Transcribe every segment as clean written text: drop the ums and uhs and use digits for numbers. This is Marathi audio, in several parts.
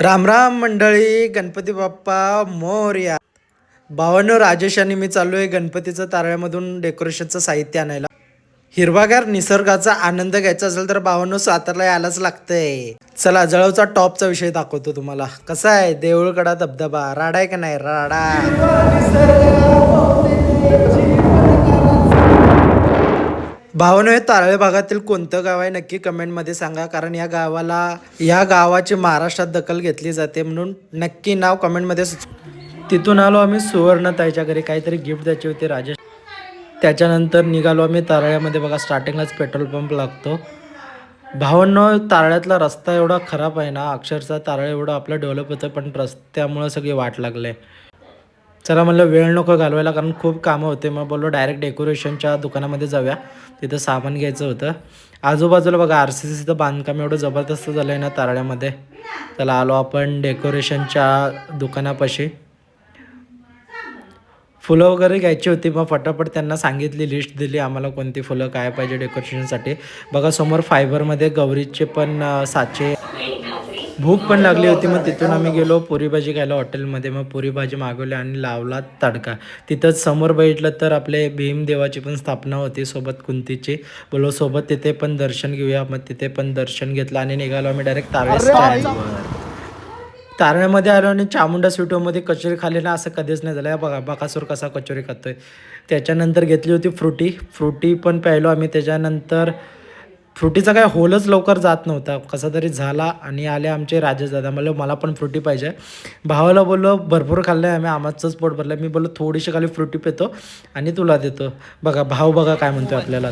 राम राम मंडळी, गणपती बाप्पा मोरया. भावांनो, राजेश आणि मी चालू आहे गणपतीचं तारळ्यामधून डेकोरेशनचं साहित्य आणायला. हिरवागार निसर्गाचा आनंद घ्यायचा असेल तर भावांनो सातारला यायलाच लागतंय. चला, जळवचा टॉपचा विषय दाखवतो तुम्हाला. कसा आहे देऊळकडा धबधबा, राडा आहे का नाही राडा. भावानो, हे तारळे भागातील कोणतं गाव आहे नक्की कमेंटमध्ये सांगा, कारण या गावाची महाराष्ट्रात दखल घेतली जाते, म्हणून नक्की नाव कमेंटमध्ये तिथून आलो आम्ही सुवर्णताईच्या घरी, काहीतरी गिफ्ट द्यायची होती राजेश. त्याच्यानंतर निघालो आम्ही तारळ्यामध्ये. बघा, स्टार्टिंगलाच पेट्रोल पंप लागतो. भावांनो, तारळ्यातला रस्ता एवढा खराब आहे ना, अक्षरशः तारळ एवढं आपलं डेव्हलप होतं, पण रस्त्यामुळं सगळी वाट लागले. चला म्हणलं, वेळ नको घालवायला, कारण खूप कामं होते. मग बोललो डायरेक्ट डेकोरेशनच्या दुकानामध्ये जाऊया, तिथं सामान घ्यायचं होतं. आजूबाजूला बघा RCCचं बांधकाम एवढं जबरदस्त झालं आहे ना तारळ्यामध्ये. त्याला आलो आपण डेकोरेशनच्या दुकानापाशी. फुलं वगैरे घ्यायची होती, मग फटाफट त्यांना सांगितली, लिस्ट दिली आम्हाला कोणती फुलं काय पाहिजे डेकोरेशनसाठी. बघा समोर फायबरमध्ये गौरीचे पण साचे. भूक पण लागली होती, मग तिथून आम्ही गेलो पुरी भाजी खायला हॉटेलमध्ये. मग पुरी भाजी मागवली आणि लावला तडका. तिथंच समोर बघितलं तर आपले भीमदेवाची पण स्थापना होती, सोबत कुंतीची. बोलो सोबत तिथे पण दर्शन घेऊया. मग तिथे पण दर्शन घेतलं आणि निघालो आम्ही डायरेक्ट तारण्यामध्ये आलो आणि चामुंडा स्वीटमध्ये कचोरी खाल्ली ना, असं कधीच नाही झालं. बघा बकासूर कसा कचोरी खातोय. त्याच्यानंतर घेतली होती फ्रुटी पण प्यायलो आम्ही. त्याच्यानंतर फ्रुटीचा काय होलच लवकर जात नव्हता, कसा तरी झाला आणि आले आमचे राजेश दादा. मला पण फ्रुटी पाहिजे. भावाला बोललो भरपूर खाल्लं आहे आम्ही, आमचंच पोट भरलं. मी बोललो थोडीशी खाली फ्रुटी पितो आणि तुला देतो. बघा भाव बघा काय म्हणतो आपल्याला.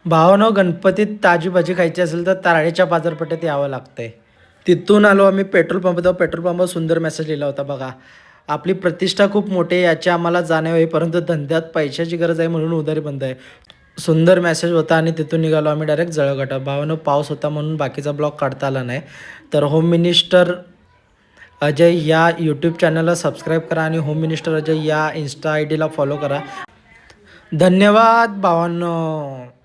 भावानं, गणपतीत ताजी भाजी खायची असेल तर तारळीच्या बाजारपेठेत यावं लागतंय. तिथून आलो आम्ही पेट्रोल पंप. पेट्रोल पंपावर सुंदर मेसेज लिहिला होता बघा, आपली प्रतिष्ठा खूप मोठी आहे याची आम्हाला जाणीव आहे, परंतु धंद्यात पैशाची गरज आहे म्हणून उधारी बंद आहे. सुंदर मेसेज होता आणि तिथून निघालो आम्ही डायरेक्ट जळगटा. भावानं, पाऊस होता म्हणून बाकीचा ब्लॉग काढता आला नाही. तर होम मिनिस्टर अजय या यूट्यूब चॅनलला सबस्क्राईब करा आणि होम मिनिस्टर अजय या इंस्टा ID ला फॉलो करा. धन्यवाद भावांनो.